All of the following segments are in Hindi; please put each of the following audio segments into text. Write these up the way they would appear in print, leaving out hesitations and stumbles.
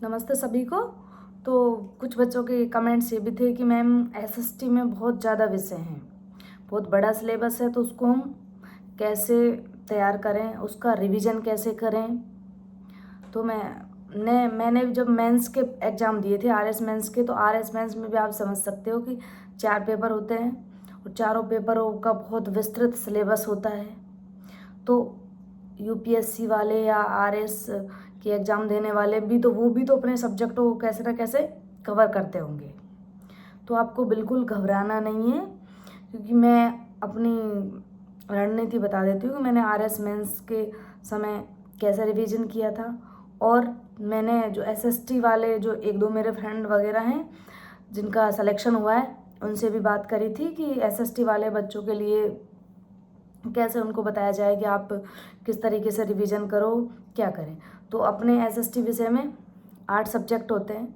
नमस्ते सभी को। तो कुछ बच्चों के कमेंट्स ये भी थे कि मैम एसएसटी में बहुत ज़्यादा विषय हैं, बहुत बड़ा सिलेबस है, तो उसको हम कैसे तैयार करें, उसका रिवीजन कैसे करें। तो मैंने जब मेंस के एग्ज़ाम दिए थे आरएस मेंस के, तो आरएस मेंस में भी आप समझ सकते हो कि 4 पेपर होते हैं और चारों पेपरों का बहुत विस्तृत सिलेबस होता है। तो यूपीएससी वाले या आरएस के एग्ज़ाम देने वाले भी, तो वो भी तो अपने सब्जेक्टों को कैसे ना कैसे कवर करते होंगे। तो आपको बिल्कुल घबराना नहीं है, क्योंकि मैं अपनी रणनीति बता देती हूँ कि मैंने आरएस मेंस के समय कैसा रिवीजन किया था। और मैंने जो एसएसटी वाले जो एक दो मेरे फ्रेंड वगैरह हैं जिनका सिलेक्शन हुआ है, उनसे भी बात करी थी कि एसएसटी वाले बच्चों के लिए कैसे उनको बताया जाए कि आप किस तरीके से रिवीजन करो, क्या करें। तो अपने एसएसटी विषय में 8 सब्जेक्ट होते हैं,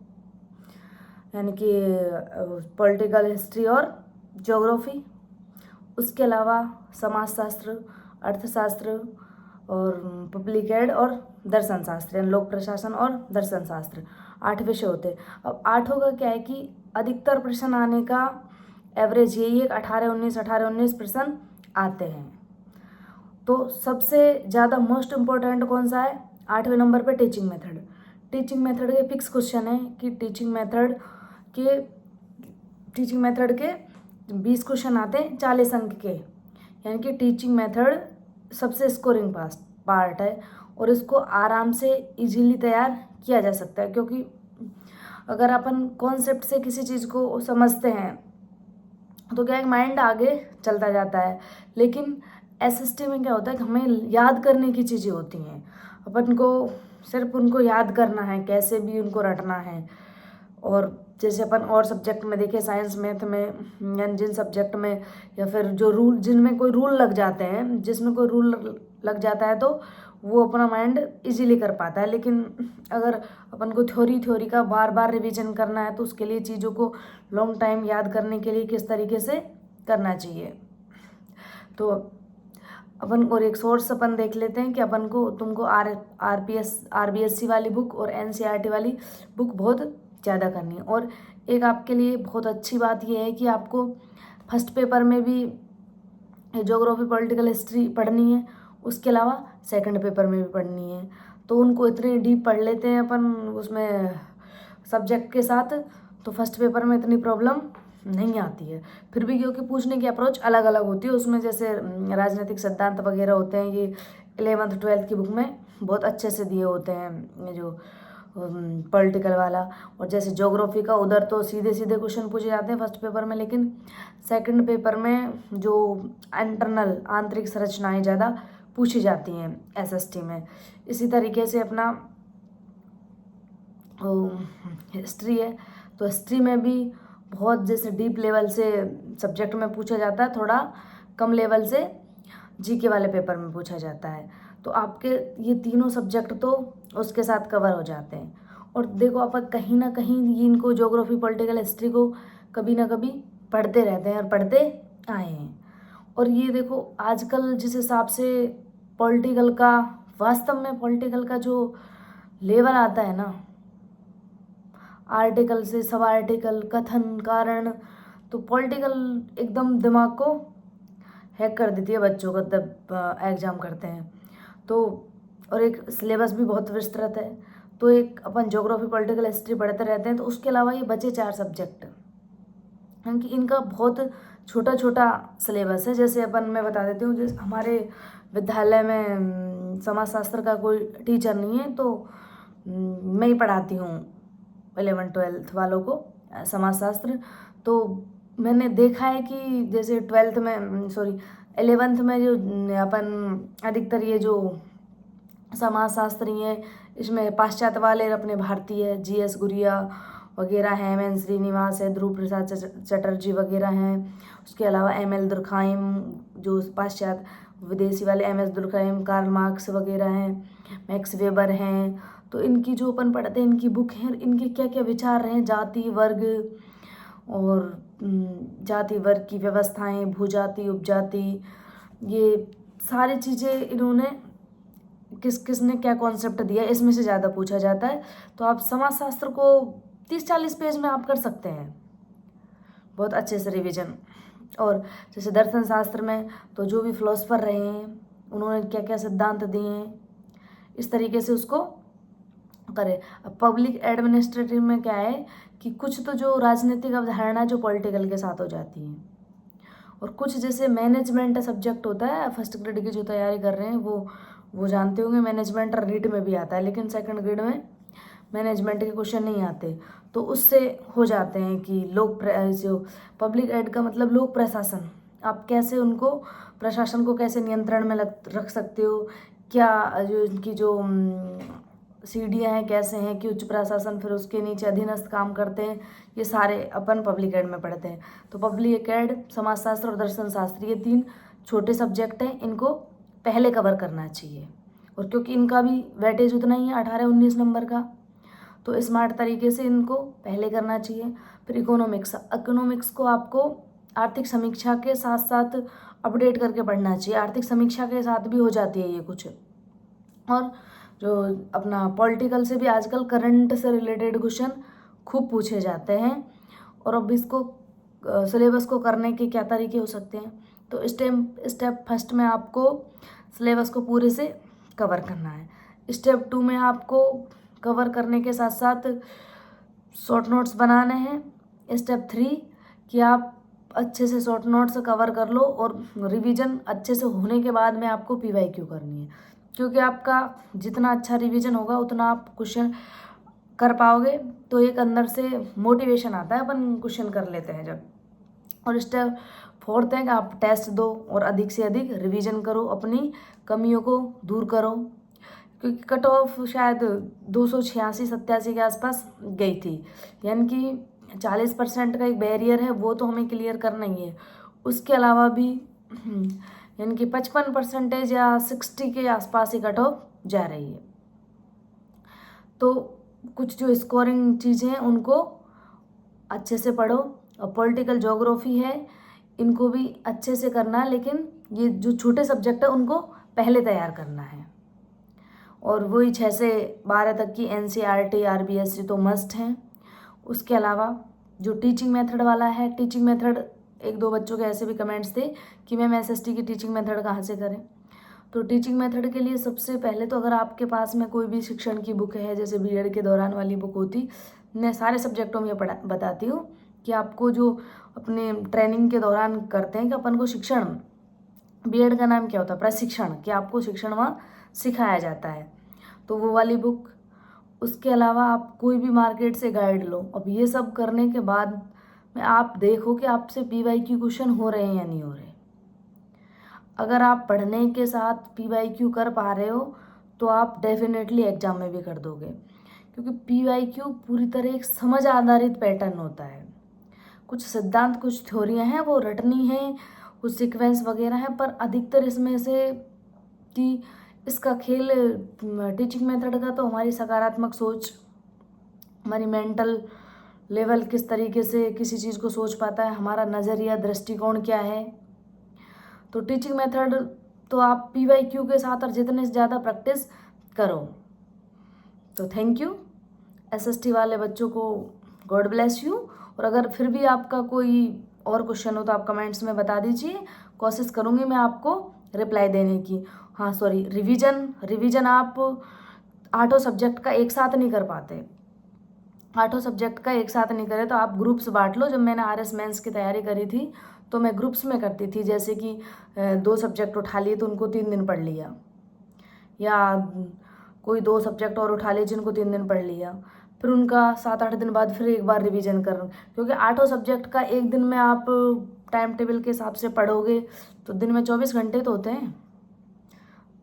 यानी कि पॉलिटिकल हिस्ट्री और ज्योग्राफी। उसके अलावा समाजशास्त्र, अर्थशास्त्र और पब्लिक एड और दर्शन शास्त्र, यानी लोक प्रशासन और दर्शन शास्त्र, 8 विषय होते हैं। अब 8 का क्या है कि अधिकतर प्रश्न आने का एवरेज यही है, 18-19 प्रश्न आते हैं। तो सबसे ज़्यादा मोस्ट इम्पोर्टेंट कौन सा है? 8वें नंबर पे टीचिंग मेथड। टीचिंग मेथड के फिक्स क्वेश्चन है कि टीचिंग मेथड के 20 क्वेश्चन आते हैं 40 अंक के, यानी कि टीचिंग मेथड सबसे स्कोरिंग पार्ट है और इसको आराम से इजीली तैयार किया जा सकता है। क्योंकि अगर अपन कॉन्सेप्ट से किसी चीज़ को समझते हैं तो क्या है, माइंड आगे चलता जाता है। लेकिन एसएसटी में क्या होता है कि हमें याद करने की चीज़ें होती हैं, अपन को सिर्फ उनको याद करना है, कैसे भी उनको रटना है। और जैसे अपन और सब्जेक्ट में देखें, साइंस मैथ में, या जिन सब्जेक्ट में, या फिर जो रूल जिनमें कोई रूल लग जाते हैं, जिसमें कोई रूल लग जाता है तो वो अपना माइंड इजीली कर पाता है। लेकिन अगर अपन को थ्योरी का बार बार रिवीजन करना है तो उसके लिए चीज़ों को लॉन्ग टाइम याद करने के लिए किस तरीके से करना चाहिए। तो अपन और एक सोर्स अपन देख लेते हैं कि अपन को तुमको आरबीएससी वाली बुक और एनसीईआरटी वाली बुक बहुत ज़्यादा करनी है। और एक आपके लिए बहुत अच्छी बात यह है कि आपको फर्स्ट पेपर में भी ज्योग्राफी पॉलिटिकल हिस्ट्री पढ़नी है, उसके अलावा सेकंड पेपर में भी पढ़नी है। तो उनको इतने डीप पढ़ लेते हैं अपन उसमें सब्जेक्ट के साथ, तो फर्स्ट पेपर में इतनी प्रॉब्लम नहीं आती है। फिर भी क्योंकि पूछने की अप्रोच अलग अलग होती है, उसमें जैसे राजनीतिक सिद्धांत वगैरह होते हैं, ये 11th-12th की बुक में बहुत अच्छे से दिए होते हैं, ये जो पॉलिटिकल वाला। और जैसे ज्योग्राफी का, उधर तो सीधे सीधे क्वेश्चन पूछे जाते हैं फर्स्ट पेपर में, लेकिन सेकंड पेपर में जो इंटरनल आंतरिक संरचनाएं ज़्यादा पूछी जाती हैं एसएसटी में। इसी तरीके से अपना हिस्ट्री है, तो हिस्ट्री में भी बहुत जैसे डीप लेवल से सब्जेक्ट में पूछा जाता है, थोड़ा कम लेवल से जीके वाले पेपर में पूछा जाता है। तो आपके ये तीनों सब्जेक्ट तो उसके साथ कवर हो जाते हैं। और देखो, आप कहीं ना कहीं इनको ज्योग्राफी पॉलिटिकल हिस्ट्री को कभी ना कभी पढ़ते रहते हैं और पढ़ते आए हैं। और ये देखो, आजकल जिस हिसाब से पॉलिटिकल का, वास्तव में पॉलिटिकल का जो लेवल आता है ना, आर्टिकल से सब आर्टिकल, कथन, कारण, तो पॉलिटिकल एकदम दिमाग को हैक कर देती है बच्चों का जब एग्ज़ाम करते हैं। तो और एक सिलेबस भी बहुत विस्तृत है। तो एक अपन ज्योग्राफी पॉलिटिकल हिस्ट्री पढ़ते रहते हैं, तो उसके अलावा ये बचे 4 सब्जेक्ट, क्योंकि इनका बहुत छोटा छोटा सिलेबस है। जैसे अपन मैं बता देती हूँ, जैसे हमारे विद्यालय में समाजशास्त्र का कोई टीचर नहीं है, तो मैं ही पढ़ाती हूँ 11th-12th वालों को समाजशास्त्र। तो मैंने देखा है कि जैसे 11th में जो अपन अधिकतर ये जो समाजशास्त्री हैं, इसमें पाश्चात्य वाले अपने भारतीय, जीएस गुरिया वगैरह हैं, एम.एन. श्रीनिवास है, ध्रुव प्रसाद चटर्जी वगैरह हैं। उसके अलावा एम.एल. दुर्खाइम, जो पाश्चात्य विदेशी वाले एम.एस. दुर्खाइम, कार्ल मार्क्स वगैरह हैं, मैक्स वेबर हैं। तो इनकी जो अपन पढ़ते हैं, इनकी बुक है, इनके क्या क्या विचार हैं जाति वर्ग और जाति वर्ग की व्यवस्थाएं, भूजाति उपजाति, ये सारी चीज़ें इन्होंने किसने क्या कॉन्सेप्ट दिया, इसमें से ज़्यादा पूछा जाता है। तो आप समाजशास्त्र को 30-40 पेज में आप कर सकते हैं बहुत अच्छे से रिवीजन। और जैसे दर्शन शास्त्र में तो जो भी फिलोसफर रहे हैं उन्होंने क्या क्या सिद्धांत दिए हैं, इस तरीके से उसको करें। अब पब्लिक एडमिनिस्ट्रेटिव में क्या है कि कुछ तो जो राजनीतिक अवधारणा जो पॉलिटिकल के साथ हो जाती है, और कुछ जैसे मैनेजमेंट सब्जेक्ट होता है, फर्स्ट ग्रेड की जो तैयारी कर रहे हैं वो जानते होंगे मैनेजमेंट रीड में भी आता है, लेकिन सेकंड ग्रेड में मैनेजमेंट के क्वेश्चन नहीं आते। तो उससे हो जाते हैं कि जो पब्लिक एड का मतलब लोक प्रशासन, आप कैसे उनको प्रशासन को कैसे नियंत्रण में रख सकते हो, क्या जो इनकी जो सीढ़ियाँ हैं कैसे हैं कि उच्च प्रशासन फिर उसके नीचे अधीनस्थ काम करते हैं, ये सारे अपन पब्लिक एड में पढ़ते हैं। तो पब्लिक एड, समाजशास्त्र और दर्शन शास्त्र ये 3 छोटे सब्जेक्ट हैं, इनको पहले कवर करना चाहिए। और क्योंकि इनका भी वेटेज उतना ही है 18-19 नंबर का, तो स्मार्ट तरीके से इनको पहले करना चाहिए। फिर इकोनॉमिक्स को आपको आर्थिक समीक्षा के साथ साथ अपडेट करके पढ़ना चाहिए, आर्थिक समीक्षा के साथ भी हो जाती है ये कुछ। और जो अपना पॉलिटिकल से भी आजकल करंट से रिलेटेड क्वेश्चन खूब पूछे जाते हैं। और अब इसको सिलेबस को करने के क्या तरीके हो सकते हैं, तो स्टेप फर्स्ट में आपको सिलेबस को पूरे से कवर करना है। स्टेप 2 में आपको कवर करने के साथ साथ शॉर्ट नोट्स बनाने हैं। स्टेप 3 कि आप अच्छे से शॉर्ट नोट्स कवर कर लो, और रिवीजन अच्छे से होने के बाद में आपको PYQ करनी है, क्योंकि आपका जितना अच्छा रिवीजन होगा उतना आप क्वेश्चन कर पाओगे। तो एक अंदर से मोटिवेशन आता है, अपन क्वेश्चन कर लेते हैं जब। और स्टेप 4 है कि आप टेस्ट दो और अधिक से अधिक रिवीजन करो, अपनी कमियों को दूर करो, क्योंकि कट ऑफ शायद 286-87 के आसपास गई थी, यानी कि 40% का एक बैरियर है, वो तो हमें क्लियर करना ही है। उसके अलावा भी यानी कि 55% या 60 के आसपास ही कट ऑफ जा रही है। तो कुछ जो स्कोरिंग चीज़ें हैं उनको अच्छे से पढ़ो। और पॉलिटिकल ज्योग्राफी है, इनको भी अच्छे से करना है, लेकिन ये जो छोटे सब्जेक्ट है उनको पहले तैयार करना है। और वही 6 से 12 तक की NCERT RBSC तो मस्ट हैं। उसके अलावा जो टीचिंग मेथड वाला है, टीचिंग मेथड 1-2 बच्चों के ऐसे भी कमेंट्स थे कि मैम SST की टीचिंग मेथड कहाँ से करें। तो टीचिंग मेथड के लिए सबसे पहले तो अगर आपके पास में कोई भी शिक्षण की बुक है, जैसे BEd के दौरान वाली बुक होती, मैं सारे सब्जेक्टों में बताती हूँ कि आपको जो अपने ट्रेनिंग के दौरान करते हैं कि अपन को शिक्षण, BEd का नाम क्या होता है, प्रशिक्षण, कि आपको शिक्षण वहाँ सिखाया जाता है, तो वो वाली बुक। उसके अलावा आप कोई भी मार्केट से गाइड लो। अब ये सब करने के बाद में आप देखो कि आपसे PYQ क्वेश्चन हो रहे हैं या नहीं हो रहे। अगर आप पढ़ने के साथ PYQ कर पा रहे हो तो आप डेफिनेटली एग्जाम में भी कर दोगे, क्योंकि PYQ पूरी तरह एक समझ आधारित पैटर्न होता है। कुछ सिद्धांत, कुछ थ्योरियाँ हैं वो रटनी हैं, कुछ सीक्वेंस वगैरह हैं, पर अधिकतर इसमें से कि इसका खेल टीचिंग मेथड का तो हमारी सकारात्मक सोच, हमारी मेंटल लेवल किस तरीके से किसी चीज़ को सोच पाता है, हमारा नज़रिया, दृष्टिकोण क्या है। तो टीचिंग मेथड तो आप PYQ के साथ और जितने ज़्यादा प्रैक्टिस करो। तो थैंक यू SST वाले बच्चों को, गॉड ब्लेस यू। और अगर फिर भी आपका कोई और क्वेश्चन हो तो आप कमेंट्स में बता दीजिए, कोशिश करूँगी मैं आपको रिप्लाई देने की। हाँ सॉरी, रिवीजन आप 8 सब्जेक्ट का एक साथ नहीं कर पाते, 8 सब्जेक्ट का एक साथ नहीं करे तो आप ग्रुप्स बांट लो। जब मैंने RS मेंस की तैयारी करी थी तो मैं ग्रुप्स में करती थी, जैसे कि 2 सब्जेक्ट उठा लिए तो उनको 3 दिन पढ़ लिया, या कोई 2 सब्जेक्ट और उठा लिए जिनको 3 दिन पढ़ लिया, फिर उनका 7-8 दिन बाद फिर एक बार रिवीजन कर, क्योंकि 8 सब्जेक्ट का एक दिन में आप टाइम टेबल के हिसाब से पढ़ोगे तो दिन में 24 घंटे तो होते हैं।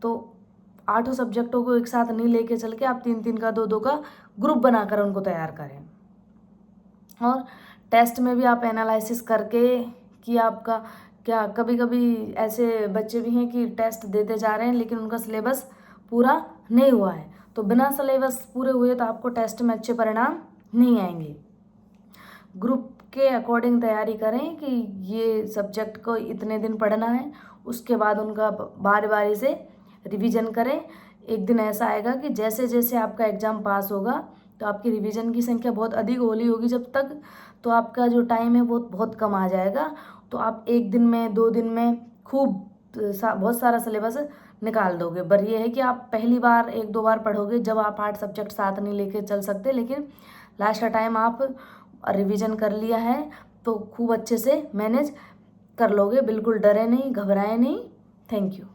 तो 8 सब्जेक्टों को एक साथ नहीं लेके चल के आप 3-3 का 2-2 का ग्रुप बनाकर उनको तैयार करें। और टेस्ट में भी आप एनालिसिस करके कि आपका क्या, कभी कभी ऐसे बच्चे भी हैं कि टेस्ट देते जा रहे हैं लेकिन उनका सिलेबस पूरा नहीं हुआ है, तो बिना सिलेबस पूरे हुए तो आपको टेस्ट में अच्छे परिणाम नहीं आएंगे। ग्रुप के अकॉर्डिंग तैयारी करें कि ये सब्जेक्ट को इतने दिन पढ़ना है, उसके बाद उनका बारी बारी से रिवीजन करें। एक दिन ऐसा आएगा कि जैसे जैसे आपका एग्ज़ाम पास होगा तो आपकी रिवीजन की संख्या बहुत अधिक होगी जब तक, तो आपका जो टाइम है वो बहुत कम आ जाएगा। तो आप एक दिन में 2 दिन में खूब बहुत सारा सिलेबस निकाल दोगे। पर ये है कि आप पहली बार 1-2 बार पढ़ोगे जब आप 8 सब्जेक्ट साथ नहीं लेके चल सकते, लेकिन लास्ट टाइम आप रिवीजन कर लिया है तो खूब अच्छे से मैनेज कर लोगे। बिल्कुल डरे नहीं, घबराए नहीं। Thank you.